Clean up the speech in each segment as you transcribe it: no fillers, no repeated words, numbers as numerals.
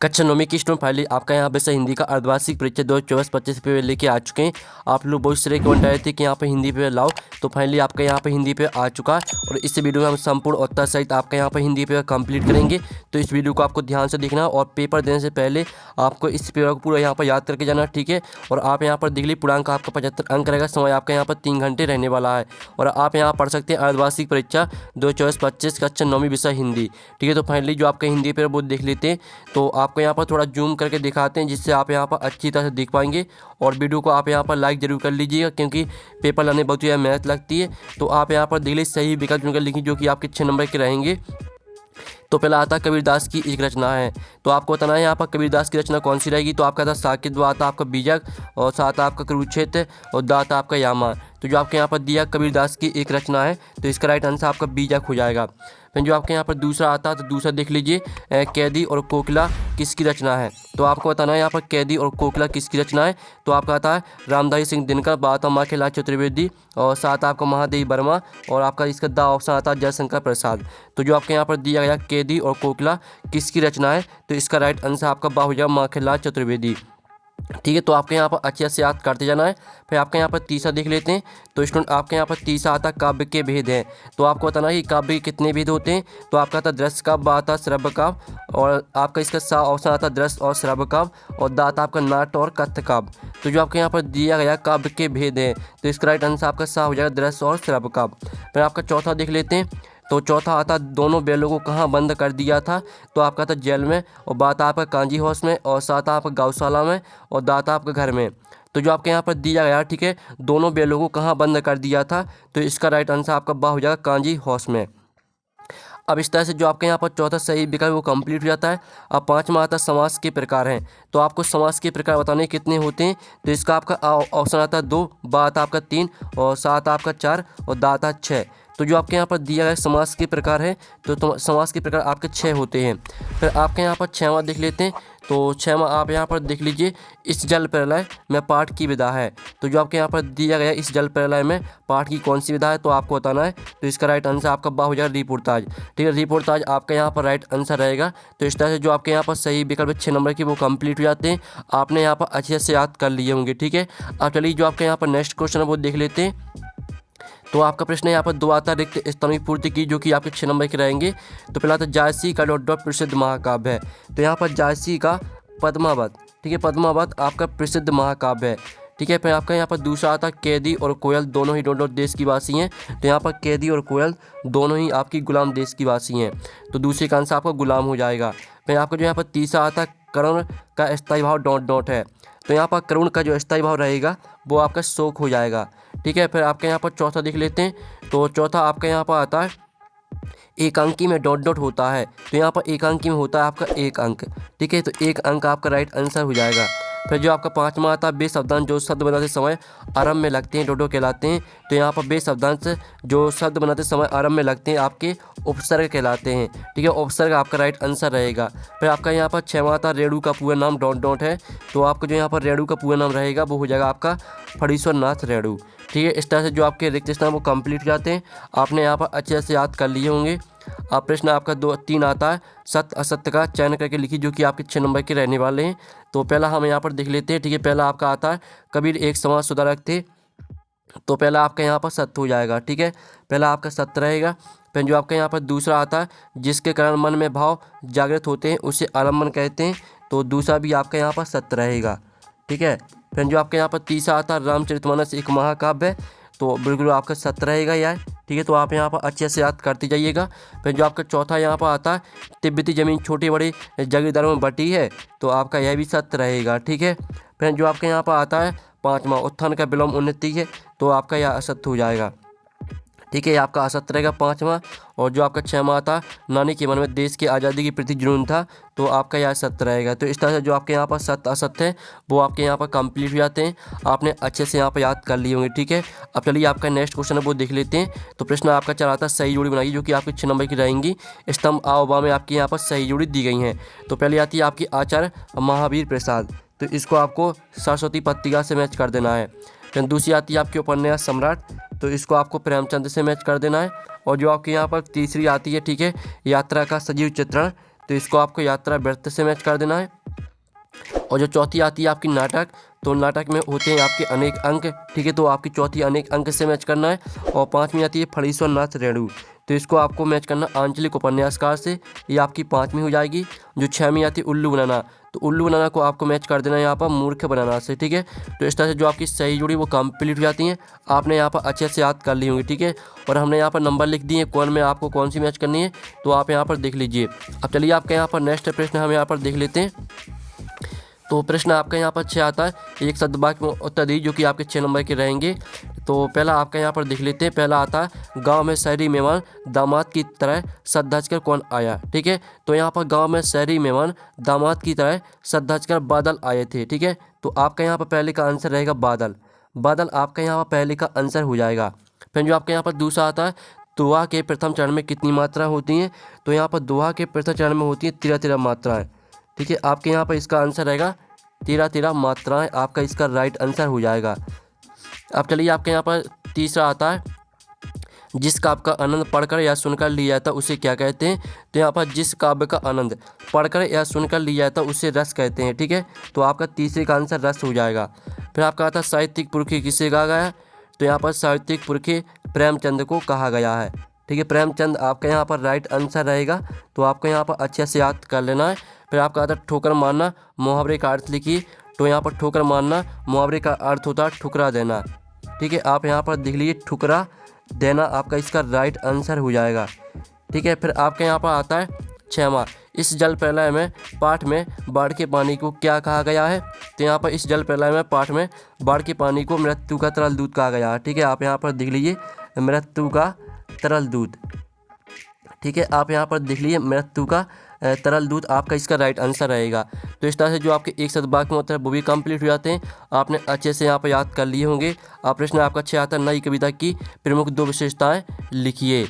कक्षा नौवीं की स्टूडेंट फाइनली आपका यहाँ पे से हिंदी का अर्धवार्षिक परीक्षा 2024-25 पे लेके आ चुके हैं। आप लोग बहुत सारे कमेंट आए थे कि यहाँ पे हिंदी पे लाओ, तो फाइनली आपका यहाँ पे हिंदी पे आ चुका है और इस वीडियो में हम संपूर्ण उत्तर सहित आपका यहाँ पे हिंदी पे कंप्लीट करेंगे। तो इस वीडियो को आपको ध्यान से देखना और पेपर देने से पहले आपको इस पेपर को पूरा यहाँ पर याद करके जाना, ठीक है। और आप यहाँ पर देख लीजिए पूर्णांक आपका 75 अंक रहेगा, समय आपका यहाँ पर 3 घंटे रहने वाला है और आप यहाँ पढ़ सकते हैं अर्धवार्षिक परीक्षा 2024-25 कक्षा नौवीं विषय हिंदी, ठीक है। तो फाइनली जो आपका हिंदी पेपर वो देख लेते हैं, तो आपको यहाँ पर थोड़ा जूम करके दिखाते हैं जिससे आप यहाँ पर अच्छी तरह से देख पाएंगे। और वीडियो को आप यहाँ पर लाइक जरूर कर लीजिएगा क्योंकि पेपर लाने बहुत ही मेहनत लगती है। तो आप यहाँ पर देख लीजिए सही विकल्प चुनकर लिखिए जो कि आपके 6 नंबर के रहेंगे। तो पहला आता है कबीरदास की एक रचना है, तो आपको बताना है यहाँ पर कबीरदास की रचना कौन सी रहेगी। तो आपका था साकेत, वो आता आपका बीजक और साथ आपका कुरुक्षेत्र और दाता आपका यामा। तो जो आपके यहाँ पर दिया कबीरदास की एक रचना है तो इसका राइट आंसर आपका बीजक हो जाएगा। फिर जो आपके यहाँ पर दूसरा आता है तो दूसरा देख लीजिए कैदी और कोकिला किसकी रचना है। तो आपको बताना है यहाँ पर कैदी और कोकिला किसकी रचना है। तो आपका आता है रामधारी सिंह दिनकर, बात माखनलाल चतुर्वेदी और साथ आपका महादेवी वर्मा और आपका इसका द ऑप्शन आता है जयशंकर प्रसाद। तो जो आपके यहाँ पर दिया गया कैदी और कोकिला किसकी रचना है तो इसका राइट आंसर आपका बा हो जाएगा माखनलाल चतुर्वेदी, ठीक है। तो आपके यहाँ पर अच्छे से याद करते जाना है। फिर आपके यहाँ पर तीसरा देख लेते हैं, तो स्टूडेंट आपके यहाँ पर तीसरा आता काव्य के भेद हैं। तो आपको बताना है कि काव्य के कितने भेद होते हैं। तो आपका आता दृश्य काव्य, आता श्रव्य काव्य और आपका इसका सा ऑप्शन आता दृश्य और श्रव्य काव्य और दा आता आपका नाट्य और कथ्य काव्य। तो जो आपके यहाँ पर दिया गया काव्य के भेद हैं तो इसका राइट आंसर आपका सा हो जाएगा दृश्य और श्रव्य काव्य। फिर आपका चौथा देख लेते हैं, तो चौथा आता दोनों बैलों को कहाँ बंद कर दिया था। तो आपका था जेल में और बात आपका कांजी हाउस में और साथ आपका गौशाला में और दाता आपके घर में। तो जो आपके यहाँ पर दिया गया, ठीक है, दोनों बैलों को कहाँ बंद कर दिया था तो इसका राइट आंसर आपका बा हो जाएगा कांजी हाउस में। अब इस तरह से जो आपके यहाँ पर चौथा सही विकल्प वो कंप्लीट हो जाता है। अब पांचवा आता समास के प्रकार हैं, तो आपको समास के प्रकार बताने कितने होते हैं। तो इसका आपका ऑप्शन आता है 2, बा आता आपका 3 और सात आपका 4 और दा आता 6। तो जो आपके यहाँ पर दिया गया समास के प्रकार है तो समास के प्रकार आपके 6 होते हैं। फिर आपके यहाँ पर 6वां देख लेते हैं, तो 6वां आप यहाँ पर देख लीजिए इस जल प्रलय में पाठ की विधा है। तो जो आपके यहाँ पर दिया गया इस जल प्रलय में पाठ की कौन सी विधा है तो आपको बताना है। तो इसका राइट आंसर आपका बा हो जाएगा रिपोर्टाज, ठीक है। रिपोर्टाज आपका यहाँ पर राइट आंसर रहेगा। तो इस तरह से जो आपके यहाँ पर सही विकल्प 6 नंबर की वो कंप्लीट हो जाते हैं। आपने यहाँ पर अच्छे से याद कर लिए होंगे, ठीक है। अब चलिए जो आपके यहाँ पर नेक्स्ट क्वेश्चन है वो देख लेते हैं। तो आपका प्रश्न यहाँ पर 2 आता है रिक्त स्थानों की पूर्ति की, जो कि आपके 6 नंबर के रहेंगे। तो पहला था जायसी का प्रसिद्ध महाकाव्य है। तो यहाँ पर जायसी का पद्मावत, ठीक है, पद्मावत आपका प्रसिद्ध महाकाव्य है, ठीक है। फिर आपका यहाँ पर दूसरा आता है कैदी और कोयल दोनों ही देश की वासी हैं। तो यहाँ पर कैदी और कोयल दोनों ही आपकी गुलाम देश की वासी हैं, तो दूसरे का आंसर आपका गुलाम हो जाएगा। फिर आपका जो यहाँ पर तीसरा आता है करुण का स्थायी भाव ... है। तो यहाँ पर करुण का जो स्थायी भाव रहेगा वो आपका शोक हो जाएगा, ठीक है। फिर आपके यहाँ पर चौथा देख लेते हैं, तो चौथा आपका यहाँ पर आता है एकांकी में ... होता है। तो यहाँ पर एकांकी में होता है आपका 1 अंक, ठीक है। तो 1 अंक आपका राइट आंसर हो जाएगा। फिर जो आपका 5वां आता है बेशब्दांश जो शब्द बनाते समय आरंभ में लगते हैं डोडो कहलाते हैं। तो यहाँ पर बेशब्दांश जो शब्द बनाते समय आरंभ में लगते हैं आपके उपसर्ग कहलाते हैं, ठीक है। उपसर्ग आपका राइट आंसर रहेगा। फिर आपका यहाँ पर 6वां आता रेणु का पूरा नाम ... है। तो आपको जो यहाँ पर रेणु का पूरा नाम रहेगा वो हो जाएगा आपका फणीश्वर नाथ रेणु, ठीक है। इस तरह से जो आपके रिक्त स्थान वो कंप्लीट हो जाते हैं। आपने यहाँ पर अच्छे से याद कर लिए होंगे। अब प्रश्न आपका 2-3 आता है सत्य असत्य का चयन करके लिखिए, जो कि आपके 6 नंबर के रहने वाले हैं। तो पहला हम यहाँ पर देख लेते हैं, ठीक है। पहला आपका आता है कबीर एक समाज सुधारक थे। तो पहला आपका यहाँ पर सत्य हो जाएगा, ठीक है, पहला आपका सत्य रहेगा। फिर जो आपका यहाँ पर दूसरा आता है जिसके कारण मन में भाव जागृत होते हैं उसे आलम्बन कहते हैं। तो दूसरा भी आपका यहाँ पर सत्य रहेगा, ठीक है। फिर जो आपके यहाँ पर तीसरा आता है रामचरितमानस एक महाकाव्य है। तो बिल्कुल आपका सत्य रहेगा यार, ठीक है। तो आप यहाँ पर अच्छे से याद करते जाइएगा। फिर जो आपका चौथा यहाँ पर आता है तिब्बती जमीन छोटे बड़े जागीरदारों में बटी है। तो आपका यह भी सत्य रहेगा, ठीक है। फिर जो आपके यहाँ पर आता है 5वां उत्थान का विलोम उन्नति है। तो आपका यह असत्य हो जाएगा, ठीक है, आपका असत्य रहेगा 5वां। और जो आपका 6वां आता नानी के मन में देश की आज़ादी के प्रति जुनून था। तो आपका यह सत्य रहेगा। तो इस तरह से जो आपके यहाँ पर सत्य असत्य है वो आपके यहाँ पर कंप्लीट हो जाते हैं। आपने अच्छे से यहाँ पर याद कर लिए होंगे, ठीक है। अब चलिए आपका नेक्स्ट क्वेश्चन है वो देख लेते हैं। तो प्रश्न आपका चला था सही जोड़ी बनाइए, जो कि आपके 6 नंबर की रहेंगी। स्तंभ आ बा में आपकी यहाँ पर सही जोड़ी दी गई हैं। तो पहले आती है आपकी आचार्य महावीर प्रसाद, तो इसको आपको सरस्वती पत्रिका से मैच कर देना है। फिर दूसरी आती है आपके उपन्यास सम्राट, तो इसको आपको प्रेमचंद से मैच कर देना है। और जो आपके यहाँ पर तीसरी आती है, ठीक है, यात्रा का सजीव चित्रण, तो इसको आपको यात्रा व्यर्थ से मैच कर देना है। और जो चौथी आती है आपकी नाटक, तो नाटक में होते हैं आपके अनेक अंक, ठीक है, तो आपकी चौथी अनेक अंक से मैच करना है। और पाँचवीं आती है फणीश्वर नाथ रेणु, तो इसको आपको मैच करना आंचलिक उपन्यासकार से, ये आपकी पाँचवीं हो जाएगी। जो छठवीं आती है उल्लू बनाना, तो उल्लू बनाना को आपको मैच कर देना है यहाँ पर मूर्ख बनाना से, ठीक है। तो इस तरह से जो आपकी सही जोड़ी वो कंप्लीट हो जाती हैं। आपने यहाँ पर अच्छे से याद कर ली होंगी, ठीक है। और हमने यहाँ पर नंबर लिख दिए कौन में आपको कौन सी मैच करनी है, तो आप यहाँ पर देख लीजिए। अब चलिए आपके यहाँ पर नेक्स्ट प्रश्न हम यहाँ पर देख लेते हैं। तो प्रश्न आपका यहाँ पर 6 आता है, एक शब्द वाक्य में उत्तर दीजिए जो कि आपके 6 नंबर के रहेंगे। तो पहला आपका यहाँ पर देख लेते हैं। पहला आता है गांव में शहरी मेहमान दामाद की तरह सज धज कर कौन आया, ठीक है। तो यहाँ पर गांव में शहरी मेहमान दामाद की तरह सज धज कर बादल आए थे, ठीक है। तो आपका यहाँ पर पहले का आंसर रहेगा बादल, बादल आपका यहाँ पर पहले का आंसर हो जाएगा। फिर जो आपके यहाँ पर दूसरा आता है दोहा के प्रथम चरण में कितनी मात्रा होती हैं, तो यहाँ पर दोहा के प्रथम चरण में होती है 13 मात्राएँ, ठीक है। आपके यहाँ पर इसका आंसर रहेगा 13 मात्राएँ, आपका इसका राइट आंसर हो जाएगा। अब चलिए आपके यहाँ पर तीसरा आता है जिस काव्य का आनंद पढ़कर या सुनकर लिया जाता उसे क्या कहते हैं, तो यहाँ पर जिस काव्य का आनंद पढ़कर या सुनकर लिया जाता उसे रस कहते हैं, ठीक है। तो आपका तीसरे का आंसर रस हो जाएगा। फिर आपका आता है साहित्यिक पुरखे किसे कहा गया है, तो यहाँ पर साहित्यिक पुरखे प्रेमचंद को कहा गया है, ठीक है। प्रेमचंद आपका यहाँ पर राइट आंसर रहेगा, तो आपको यहाँ पर अच्छे से याद कर लेना है। फिर आपका आता है ठोकर मारना मुहावरे का अर्थ लिखिए, तो यहाँ पर ठोकर मारना मुहावरे का अर्थ होता है ठुकरा देना, ठीक है। आप यहाँ पर देख लीजिए ठुकरा देना आपका इसका राइट आंसर हो जाएगा, ठीक है। फिर आपके यहाँ पर आता है 6वां इस जल प्रलय में पाठ में बाढ़ के पानी को क्या कहा गया है, तो यहाँ पर इस जल प्रलय में पाठ में बाढ़ के पानी को मृत्यु का तरल दूध कहा गया है, ठीक है। आप यहाँ पर देख लीजिए मृत्यु का तरल दूध, ठीक है। आप यहाँ पर देख लीजिए मृत्यु का तरल दूध आपका इसका राइट आंसर रहेगा। तो इस तरह से जो आपके एक शब्द वाक्य में होता है वो भी कंप्लीट हो जाते हैं। आपने अच्छे से यहाँ पर याद कर लिए होंगे। आप प्रश्न आपका 6 आता है नई कविता की प्रमुख 2 विशेषताएं लिखिए।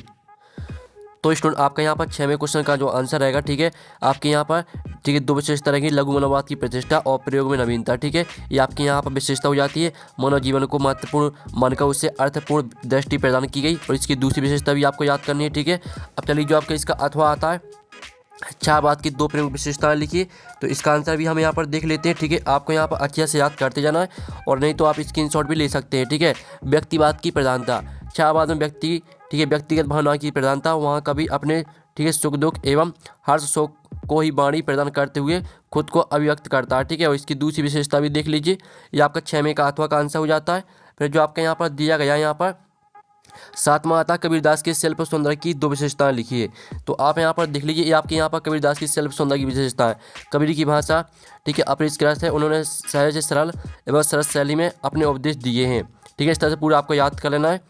तो स्टूडेंट आपका यहाँ पर 6वें क्वेश्चन का जो आंसर रहेगा, ठीक है, आपके यहाँ पर, ठीक है, 2 विशेषता रहेगी लघु मनोवाद की प्रतिष्ठा और प्रयोग में नवीनता, ठीक है। ये आपके यहाँ पर विशेषता हो जाती है मानव जीवन को महत्वपूर्ण मानकर उससे अर्थपूर्ण दृष्टि प्रदान की गई, और इसकी दूसरी विशेषता भी आपको याद करनी है, ठीक है। अब चलिए जो आपका इसका अथवा आता है छायावाद की 2 प्रमुख विशेषताएं लिखिए, तो इसका आंसर भी हम यहाँ पर देख लेते हैं, ठीक है। आपको यहाँ पर अच्छे से याद करते जाना है, और नहीं तो आप स्क्रीनशॉट भी ले सकते हैं, ठीक है। व्यक्तिवाद की प्रधानता, छायावाद में व्यक्ति, ठीक है, व्यक्तिगत भावना की प्रधानता, वहाँ कभी अपने, ठीक है, सुख दुख एवं हर्ष शोक को ही वाणी प्रदान करते हुए खुद को अभिव्यक्त करता है, ठीक है। और इसकी दूसरी विशेषता भी देख लीजिए, ये आपका 6वें का अथवा का आंसर हो जाता है। फिर जो आपका यहाँ पर दिया गया यहाँ पर 7वां आता कबीरदास के शिल्प सौंदर्य की 2 विशेषताएं लिखिए, तो आप यहाँ पर देख लीजिए। ये आपके यहाँ पर कबीरदास की शिल्प सौंदर्य की विशेषताएं, कबीर की भाषा, ठीक है, अपरिष्कृत है, उन्होंने सहज सरल एवं सरस शैली में अपने उपदेश दिए हैं, ठीक है। इस तरह से पूरा आपको याद कर लेना है।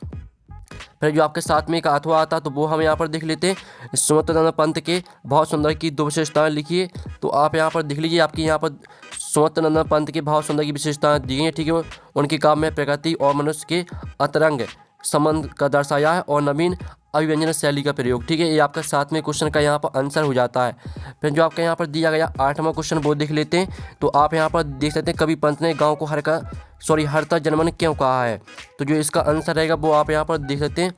फिर जो आपके 7वें का अथवा आता तो वो हम यहाँ पर देख लेते हैं सुमंतदाना पंथ के भाव सौंदर्य की 2 विशेषताएं लिखिए, तो आप यहाँ पर देख लीजिए। आपकी यहाँ पर सुमंतदाना पंथ के भाव सौंदर्य की विशेषताएं दी हैं, ठीक है। उनके काम में प्रकृति और मनुष्य के अतरंग संबंध का दर्शाया है और नवीन अभिव्यंजन शैली का प्रयोग, ठीक है। ये आपका 7वें क्वेश्चन का यहाँ पर आंसर हो जाता है। फिर जो आपका यहाँ पर दिया गया 8वां क्वेश्चन वो देख लेते हैं, तो आप यहाँ पर देख सकते हैं कवि पंत ने गाँव को हरता जनमन क्यों कहा है, तो जो इसका आंसर रहेगा वो आप यहाँ पर देख सकते हैं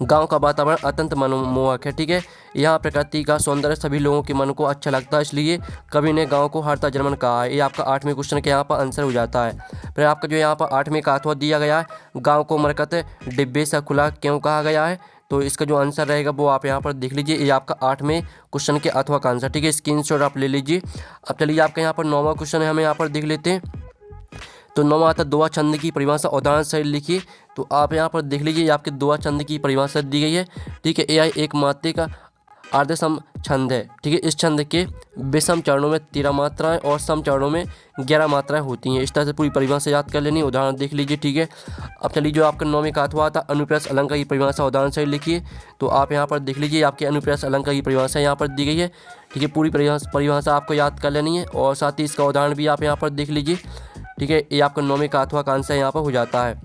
गांव का वातावरण अत्यंत मनमोहक है, ठीक है। यहाँ प्रकृति का सौंदर्य सभी लोगों के मन को अच्छा लगता है, इसलिए कवि ने गांव को हरता जनमन कहा है। ये आपका 8वें क्वेश्चन के यहाँ पर आंसर हो जाता है। फिर आपका जो यहाँ पर 8वें का अथवा दिया गया है गांव को मरकत डिब्बे सा खुला क्यों कहा गया है, तो इसका जो आंसर रहेगा वो आप यहाँ पर देख लीजिए। ये आपका 8वें क्वेश्चन के अथवा का आंसर, ठीक है, स्क्रीनशॉट आप ले लीजिए। अब चलिए आपका यहाँ पर 9वां क्वेश्चन है, हमें यहाँ पर देख लेते हैं। तो 9वां आता दोहा छंद की परिभाषा उदाहरण सहित लिखिए, तो आप यहाँ पर देख लीजिए। आपके दोहा छंद की परिभाषा दी गई है, ठीक है। यह एक मात्रे का अर्धसम छंद है, ठीक है। इस छंद के विषम चरणों में 13 मात्राएं और सम चरणों में 11 मात्राएं होती हैं। इस तरह से पूरी परिभाषा याद कर लेनी, उदाहरण देख लीजिए, ठीक है। अब चलिए जो आपका 9वें का अथवा आता अनुप्रास अलंकार की परिभाषा उदाहरण सहित लिखिए, तो आप यहाँ पर देख लीजिए। आपके अनुप्रास अलंकार की परिभाषा यहाँ पर दी गई है, ठीक है। पूरी परिभाषा आपको याद कर लेनी है और साथ ही इसका उदाहरण भी आप यहाँ पर देख लीजिए, ठीक है। ये आपका 9वें का अथवा का आंसर यहाँ पर हो जाता है।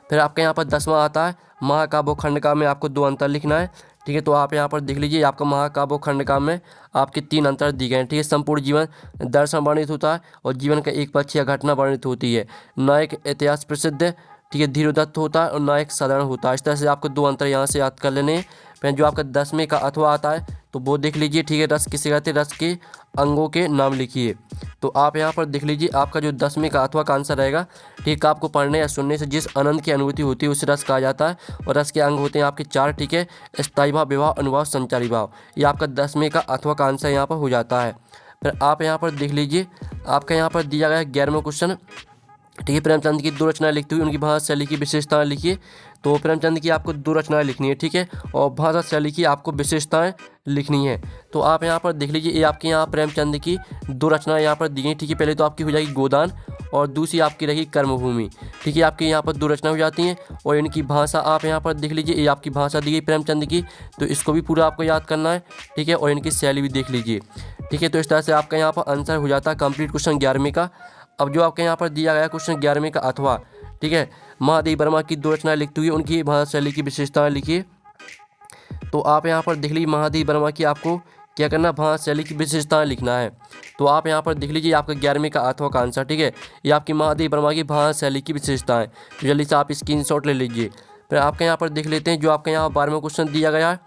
फिर आपके यहाँ पर 10वां आता है महाकाव्य खंडकाव्य में आपको 2 अंतर लिखना है, ठीक है। तो आप यहाँ पर देख लीजिए। आपका महाकाव्य खंडकाव्य में आपके 3 अंतर दिए गए हैं, ठीक है। संपूर्ण जीवन दर्शन वर्णित होता है और जीवन का एक पक्ष या घटना वर्णित होती है। नायक इतिहास प्रसिद्ध, ठीक है, धीरोदत्त होता है और नायक साधारण होता है। इस तरह से आपको 2 अंतर यहाँ से याद कर लेने हैं। फिर जो आपका 10वें का अथवा आता है, तो वो देख लीजिए, ठीक है। रस किसे कहते हैं, रस के अंगों के नाम लिखिए। तो आप यहाँ पर देख लीजिए, आपका जो 10वें का अथवा का आंसर रहेगा, ठीक है। आपको पढ़ने या सुनने से जिस आनंद की अनुभूति होती है उसे रस कहा जाता है। और रस के अंग होते हैं आपके 4, ठीक है। स्थायी भाव, विभाव, अनुभाव, संचारी भाव। ये आपका 10वें का अथवा का आंसर यहाँ पर हो जाता है। फिर आप यहाँ पर देख लीजिए, आपका यहाँ पर दिया गया है 11वां क्वेश्चन, ठीक है। प्रेमचंद की 2 रचनाएं लिखते हुए उनकी भाषा शैली की विशेषताएं लिखिए। तो प्रेमचंद की आपको 2 रचनाएं लिखनी है, ठीक है। और भाषा शैली की आपको विशेषताएं लिखनी है। तो आप यहाँ पर देख लीजिए, ये आपके यहाँ प्रेमचंद की 2 रचनाएं यहाँ पर दी गई, ठीक है। पहले तो आपकी हो जाएगी गोदान और दूसरी आपकी रहेगी कर्मभूमि, ठीक है। आपके यहाँ पर 2 रचना हो जाती हैं। और इनकी भाषा आप यहाँ पर देख लीजिए, ये आपकी भाषा दी गई प्रेमचंद की, तो इसको भी पूरा आपको याद करना है, ठीक है। और इनकी शैली भी देख लीजिए, ठीक है। तो इस तरह से आपका यहाँ पर आंसर हो जाता है कंप्लीट क्वेश्चन 11वें का। अब जो आपके यहाँ पर दिया गया क्वेश्चन 11वें का अथवा, ठीक है। महादेव वर्मा की 2 रचनाएं लिखते हुए उनकी भाषा शैली की विशेषताएं लिखिए। तो आप यहाँ पर देख लीजिए, महादेव वर्मा की आपको क्या करना, भाषा शैली की विशेषताएं लिखना है। तो आप यहाँ पर देख लीजिए, आपका 11वें का अथवा का आंसर, ठीक है। ये आपकी महादेव वर्मा की भाषा शैली की विशेषताएं। तो जल्दी से आप स्क्रीनशॉट ले लीजिए। फिर आपके यहाँ पर देख लेते हैं, जो आपके यहाँ 12वां क्वेश्चन दिया गया है,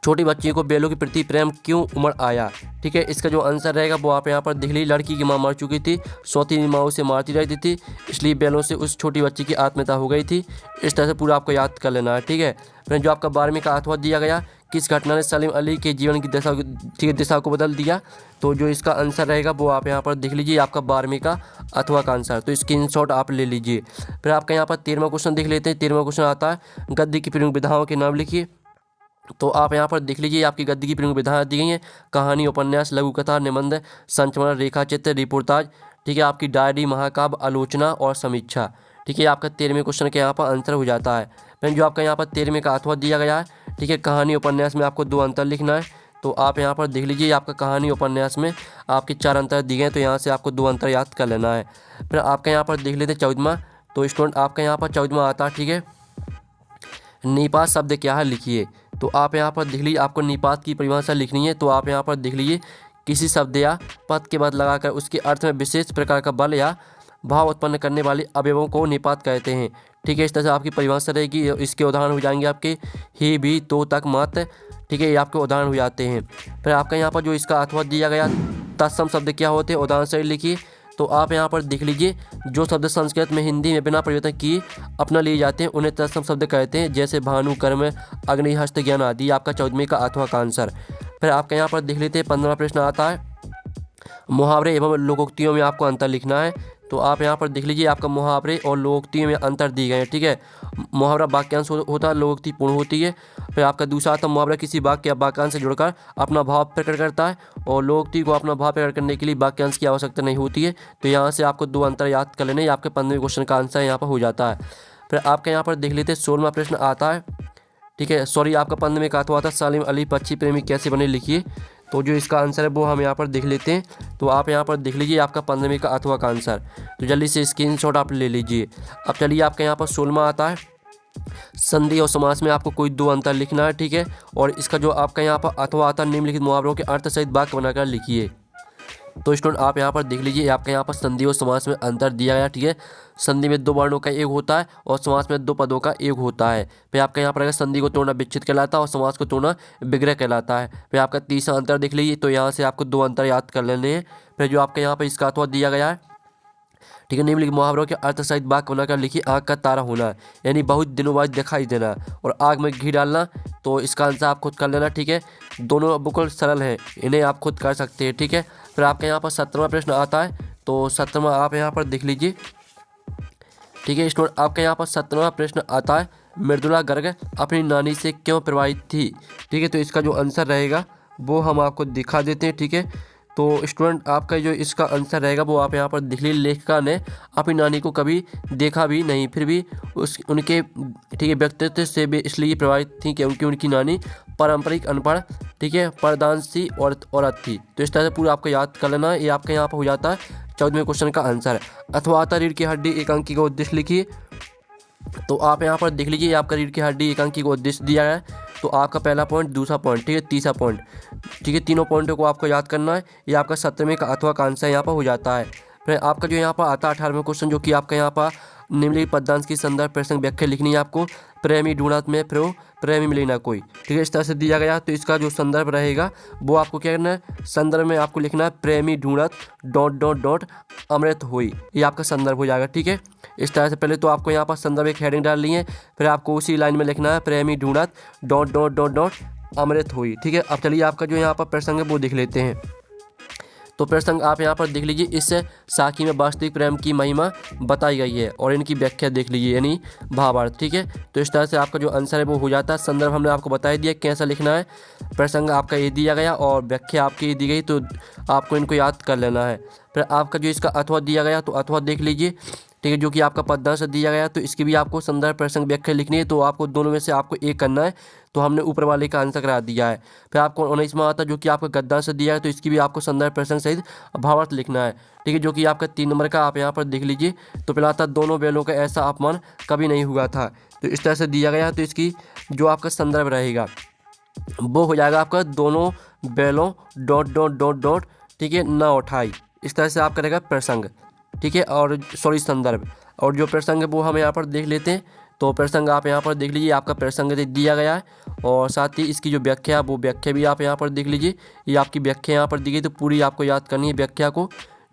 छोटी बच्ची को बैलों के प्रति प्रेम क्यों उमड़ आया, ठीक है। इसका जो आंसर रहेगा वो आप यहाँ पर देख लीजिए। लड़की की माँ मर चुकी थी, सौतीनी माँ उसे मारती रहती थी, इसलिए बैलों से उस छोटी बच्ची की आत्महत्या हो गई थी। इस तरह से पूरा आपको याद कर लेना है, ठीक है। फिर जो आपका 12वें का अथवा दिया गया, किस घटना ने सलीम अली के जीवन की दिशा को बदल दिया। तो जो इसका आंसर रहेगा वो आप यहाँ पर देख लीजिए, आपका 12वें का अथवा का आंसर। तो स्क्रीनशॉट आप ले लीजिए। फिर आपका यहाँ पर 13वां क्वेश्चन देख लेते हैं। 13वां क्वेश्चन आता है, गद्य की प्रमुख विधाओं के नाम लिखिए। तो आप यहाँ पर देख लीजिए, आपकी गद्य की प्रमुख विधाएं दी गई हैं, कहानी, उपन्यास, लघु कथा, निबंध, संचरण, रेखा चित्र, रिपोर्टाज, ठीक है। आपकी डायरी, महाकाव्य, आलोचना और समीक्षा, ठीक है। आपका 13वें क्वेश्चन के यहाँ पर आंसर हो जाता है। फिर जो आपका यहाँ पर 13वें का अथवा दिया गया है, ठीक है। कहानी, उपन्यास में आपको 2 अंतर लिखना है। तो आप यहाँ पर देख लीजिए, आपका कहानी, उपन्यास में आपके 4 अंतर दिए गए, तो यहाँ से आपको 2 अंतर याद कर लेना है। फिर आपका यहाँ पर देख लेते हैं 14वां। तो स्टूडेंट आपका यहाँ पर 14वां आता है, ठीक है। निपात शब्द क्या है, लिखिए। तो आप यहाँ पर देख लीजिए, आपको निपात की परिभाषा लिखनी है। तो आप यहाँ पर देख लीजिए, किसी शब्द या पद के बाद लगाकर उसके अर्थ में विशेष प्रकार का बल या भाव उत्पन्न करने वाले अवयवों को निपात कहते हैं, ठीक है। इस तरह से आपकी परिभाषा रहेगी। इसके उदाहरण हो जाएंगे आपके ही, भी, तो, तक, मत, ठीक है। ये आपके उदाहरण हो जाते हैं। फिर आपका यहाँ पर जो इसका अथवा दिया गया, तत्सम शब्द क्या होते हैं, उदाहरण से लिखिए। तो आप यहाँ पर देख लीजिए, जो शब्द संस्कृत में हिंदी में बिना परिवर्तन किए अपना लिए जाते हैं उन्हें तत्सम शब्द कहते हैं, जैसे भानु, कर्म, अग्नि, हस्त, ज्ञान आदि। आपका 14वें का अथवा का आंसर। फिर आपका यहाँ पर देख लेते हैं 15वां प्रश्न आता है, मुहावरे एवं लोकोक्तियों में आपको अंतर लिखना है। तो आप यहाँ पर देख लीजिए, आपका मुहावरे और लोकोक्तियों में अंतर दिए गए हैं, ठीक है। मुहावरा वाक्यांश होता है, लोकोक्ति पूर्ण होती है। फिर आपका दूसरा आता है, मुहावरा किसी वाक्य या वाक्यांश से जुड़कर अपना भाव प्रकट करता है, और लोकोक्ति को अपना भाव प्रकट करने के लिए वाक्यांश की आवश्यकता नहीं होती है। तो यहाँ से आपको 2 अंतर याद कर लेने, आपके 15वें क्वेश्चन का आंसर यहाँ पर हो जाता है। फिर आपके यहाँ पर देख लेते हैं 16वां प्रश्न आता है, ठीक है। सॉरी, आपका 15वें का अथवा आता है, सलीम अली पक्षी प्रेमी कैसे बने, लिखिए। तो जो इसका आंसर है वो हम यहाँ पर देख लेते हैं। तो आप यहाँ पर देख लीजिए, आपका 15वें का अथवा का आंसर। तो जल्दी से स्क्रीनशॉट आप ले लीजिए। अब चलिए, आपका यहाँ पर 16वां आता है, संधि और समास में आपको कोई 2 अंतर लिखना है, ठीक है। और इसका जो आपका यहाँ पर अथवा आता है, निम्नलिखित मुहावरों के अर्थ सहित वाक्य बनाकर लिखिए। तो स्टूडेंट आप यहाँ पर देख लीजिए, आपके यहाँ पर संधि और समास में अंतर दिया गया, ठीक है। संधि में 2 वर्णों का एक होता है और समास में 2 पदों का एक होता है। फिर आपका यहाँ पर अगर संधि को तोड़ना विच्छेद कहलाता है और समास को तोड़ना विग्रह कहलाता है। फिर आपका तीसरा अंतर देख लीजिए। तो यहाँ से आपको 2 अंतर याद कर लेने हैं। फिर जो आपके यहाँ पर इसका अथवा दिया गया है, ठीक है, निम्नलिखित मुहावरों के अर्थ सहित वाक्य बनाकर लिखिए। आँख का तारा होना, यानी बहुत दिनों बाद दिखाई देना, और आग में घी डालना। तो इसका आंसर आप खुद कर लेना, ठीक है। दोनों बिल्कुल सरल हैं, इन्हें आप खुद कर सकते हैं, ठीक है। फिर आपके यहाँ पर 17वां प्रश्न आता है। तो 17वां आप यहाँ पर देख लीजिए, ठीक है। स्टूडेंट आपके यहाँ पर 17वां प्रश्न आता है, मृदुला गर्ग अपनी नानी से क्यों प्रभावित थी, ठीक है। तो इसका जो आंसर रहेगा वो हम आपको दिखा देते हैं, ठीक है। तो स्टूडेंट आपका जो इसका आंसर रहेगा वो आप यहाँ पर देख लीजिए। लेखिका ने अपनी नानी को कभी देखा भी नहीं, फिर भी उनके, ठीक है, व्यक्तित्व से भी इसलिए प्रभावित थी क्योंकि उनकी नानी पारंपरिक अनपढ़, ठीक है, परदानसी औरत थी। तो इस तरह से पूरा आपको याद कर लेना है। ये आपका यहाँ पर हो जाता है 14वें क्वेश्चन का आंसर। अथवा आता रीढ़ की हड्डी एकांकी का उद्देश्य लिखिए। तो आप यहाँ पर देख लीजिए, आपका रीढ़ की हड्डी एकांकी का उद्देश्य दिया है। तो आपका पहला पॉइंट, दूसरा पॉइंट, ठीक है, तीसरा पॉइंट, ठीक है, तीनों पॉइंटों को आपको याद करना है। ये आपका 17वें का अथवा का आंसर यहाँ पर हो जाता है। फिर आपका जो यहाँ पर आता है 18वां क्वेश्चन, जो कि आपका यहाँ पर निम्नलिखित पदयांश की संदर्भ प्रसंग व्याख्या लिखनी है आपको। प्रेमी ढूंढत में प्रो प्रेमी मिले ना कोई, ठीक है, इस तरह से दिया गया। तो इसका जो संदर्भ रहेगा वो आपको क्या करना है, संदर्भ में आपको लिखना है प्रेमी ढूंढत डॉट डॉट डॉट अमृत हुई, ये आपका संदर्भ हो जाएगा, ठीक है। इस तरह से पहले तो आपको यहाँ पर संदर्भ एक हेडिंग डालनी है, फिर आपको उसी लाइन में लिखना है प्रेमी ढूंढत डॉट डॉट डॉट डॉट अमृत हुई, ठीक है। अब चलिए आपका जो यहाँ पर प्रसंग है वो देख लेते हैं। तो प्रसंग आप यहाँ पर देख लीजिए, इस साखी में वास्तविक प्रेम की महिमा बताई गई है और इनकी व्याख्या देख लीजिए, यानी भावार्थ, ठीक है। तो इस तरह से आपका जो आंसर है वो हो जाता है। संदर्भ हमने आपको बता दिया कैसा लिखना है, प्रसंग आपका ये दिया गया और व्याख्या आपकी ये दी गई, तो आपको इनको याद कर लेना है। फिर आपका जो इसका अथवा दिया गया, तो अथवा देख लीजिए, ठीक है, जो कि आपका पदयांश दिया गया, तो इसकी भी आपको संदर्भ प्रसंग व्याख्या लिखनी है। तो आपको दोनों में से आपको एक करना है, तो हमने ऊपर वाले का आंसर करा दिया है। फिर आपको 19वां आता है जो कि आपका गद्यांश दिया है, तो इसकी भी आपको संदर्भ प्रसंग सहित भावार्थ लिखना है, ठीक है, जो कि आपका 3 नंबर का आप यहाँ पर देख लीजिए। तो पहला आता दोनों बैलों का ऐसा अपमान कभी नहीं हुआ था, तो इस तरह से दिया गया। तो इसकी जो आपका संदर्भ रहेगा वो हो जाएगा आपका दोनों बैलों डॉट डॉट डॉट डॉट, ठीक है, ना उठाई, इस तरह से आपका रहेगा प्रसंग, ठीक है, और सॉरी संदर्भ। और जो प्रसंग है वो हम यहाँ पर देख लेते हैं। तो प्रसंग आप यहाँ पर देख लीजिए, आपका प्रसंग दिया गया है और साथ ही इसकी जो व्याख्या है वो व्याख्या भी आप यहाँ पर देख लीजिए। ये आपकी व्याख्या यहाँ पर दी गई, तो पूरी आपको याद करनी है व्याख्या को,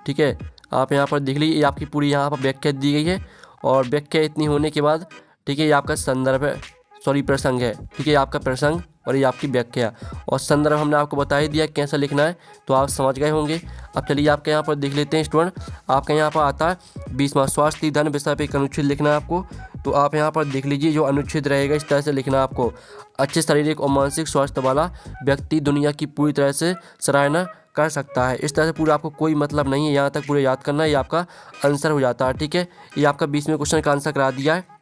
ठीक है। आप यहाँ पर देख लीजिए, ये आपकी पूरी यहाँ पर व्याख्या दी गई है और व्याख्या इतनी होने के बाद, ठीक है, ये आपका संदर्भ है, सॉरी प्रसंग है, ठीक है, आपका प्रसंग और ये आपकी व्याख्या और संदर्भ हमने आपको बता ही दिया कैसा लिखना है, तो आप समझ गए होंगे। अब चलिए आपके यहाँ पर देख लेते हैं स्टूडेंट, आपके यहाँ पर आता है 20वां स्वास्थ्य धन विषय पर एक अनुच्छेद लिखना है आपको। तो आप यहाँ पर देख लीजिए, जो अनुच्छेद रहेगा इस तरह से लिखना है आपको। अच्छे शारीरिक और मानसिक स्वास्थ्य वाला व्यक्ति दुनिया की पूरी तरह से सराहना कर सकता है। इस तरह से पूरा आपको कोई मतलब नहीं है, यहाँ तक पूरे याद करना है, ये आपका आंसर हो जाता है, ठीक है। ये आपका 20वें क्वेश्चन का आंसर करा दिया है।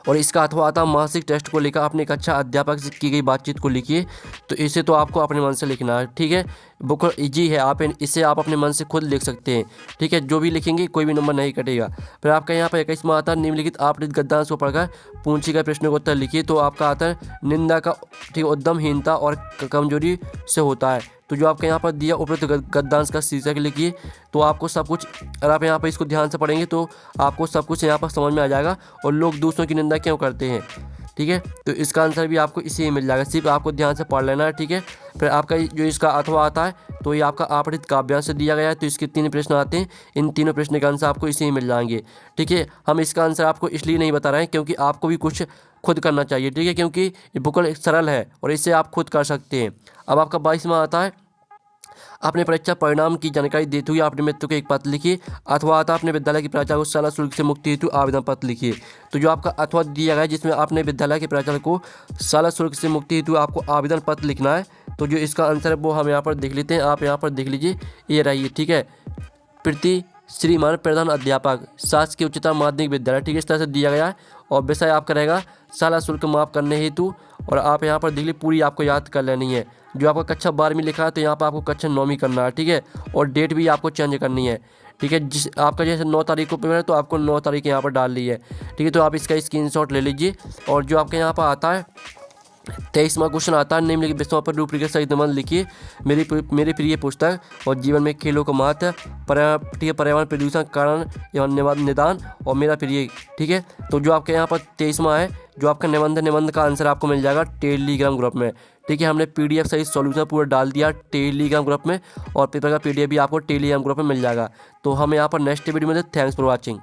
और इसका अथवा आता मानसिक टेस्ट को लेकर अपने कक्षा अध्यापक से की गई बातचीत को लिखिए। तो इसे तो आपको अपने मन से लिखना है, ठीक है, बुक ईजी है, आप इसे आप अपने मन से खुद लिख सकते हैं, ठीक है, जो भी लिखेंगे कोई भी नंबर नहीं कटेगा। फिर आपका यहाँ पर 21वां आता है निम्नलिखित आपने गद्यांश को पढ़कर पूंछी का प्रश्न का उत्तर लिखिए। तो आपका आता है निंदा का, ठीक, उद्यमहीनता और कमजोरी से होता है। तो जो आपके यहाँ पर दिया उपरोक्त गद्यांश का शीर्षक लिखिए। तो आपको सब कुछ, अगर आप यहाँ पर इसको ध्यान से पढ़ेंगे तो आपको सब कुछ यहाँ पर समझ में आ जाएगा। और लोग दूसरों की निंदा क्यों करते हैं, ठीक है, तो इसका आंसर भी आपको इसी में मिल जाएगा, सिर्फ आपको ध्यान से पढ़ लेना है, ठीक है। फिर आपका जो इसका अथवा आता है, तो ये आपका आपठित काव्यांश से दिया गया है। तो इसके 3 प्रश्न आते हैं, इन तीनों प्रश्न का आंसर आपको इसी में मिल जाएंगे, ठीक है। हम इसका आंसर आपको इसलिए नहीं बता रहे हैं क्योंकि आपको भी कुछ खुद करना चाहिए, ठीक है, क्योंकि ये बिल्कुल सरल है और इससे आप खुद कर सकते हैं। अब आपका 22वां आता है अपने परीक्षा परिणाम की जानकारी देते हुए अपने मित्र को एक पत्र लिखिए। अथवा आता अपने विद्यालय की प्राचार्य को शाला शुल्क से मुक्ति हेतु आवेदन पत्र लिखिए। तो जो आपका अथवा दिया गया है जिसमें आपने विद्यालय के प्राचार्य को शाला शुल्क से मुक्ति हेतु आपको आवेदन पत्र लिखना है। तो जो इसका आंसर है वो हम यहाँ पर देख लेते हैं, आप यहाँ पर देख लीजिए, ये रही, ठीक है, प्रति श्रीमान प्रधान अध्यापक शासकीय उच्चतर माध्यमिक विद्यालय, ठीक है, इस तरह से दिया गया है। और विषय आपका रहेगा शाला शुल्क माफ करने हेतु। और आप यहाँ पर देख लीजिए, पूरी आपको याद कर लेनी है। जो आपका कक्षा 12वीं लिखा है तो यहाँ पर आपको कक्षा 9वीं करना है, ठीक है, और डेट भी आपको चेंज करनी है, ठीक है। जिस आपका जैसे 9 तारीख को पेपर है तो आपको 9 तारीख यहाँ पर डाल ली है, ठीक है। तो आप इसका स्क्रीनशॉट ले लीजिए। और जो आपके यहाँ पर आता है 23वां क्वेश्चन आता है निम्नलिखित विषयों पर रूपरेखा सहित निबंध लिखिए। मेरी प्रिय पुस्तक और जीवन में खेलों का महत्व, पर्यावरण प्रदूषण कारण एवं निदान और मेरा प्रिय, ठीक है। तो जो आपके यहाँ पर 23वां है, जो आपका निबंध का आंसर आपको मिल जाएगा टेलीग्राम ग्रुप में, ठीक है। हमने PDF सहित सॉल्यूशन पूरा डाल दिया टेलीग्राम ग्रुप में और पेपर का PDF भी आपको टेलीग्राम ग्रुप में मिल जाएगा। तो हम यहाँ पर नेक्स्ट वीडियो में थैंक्स फॉर वॉचिंग।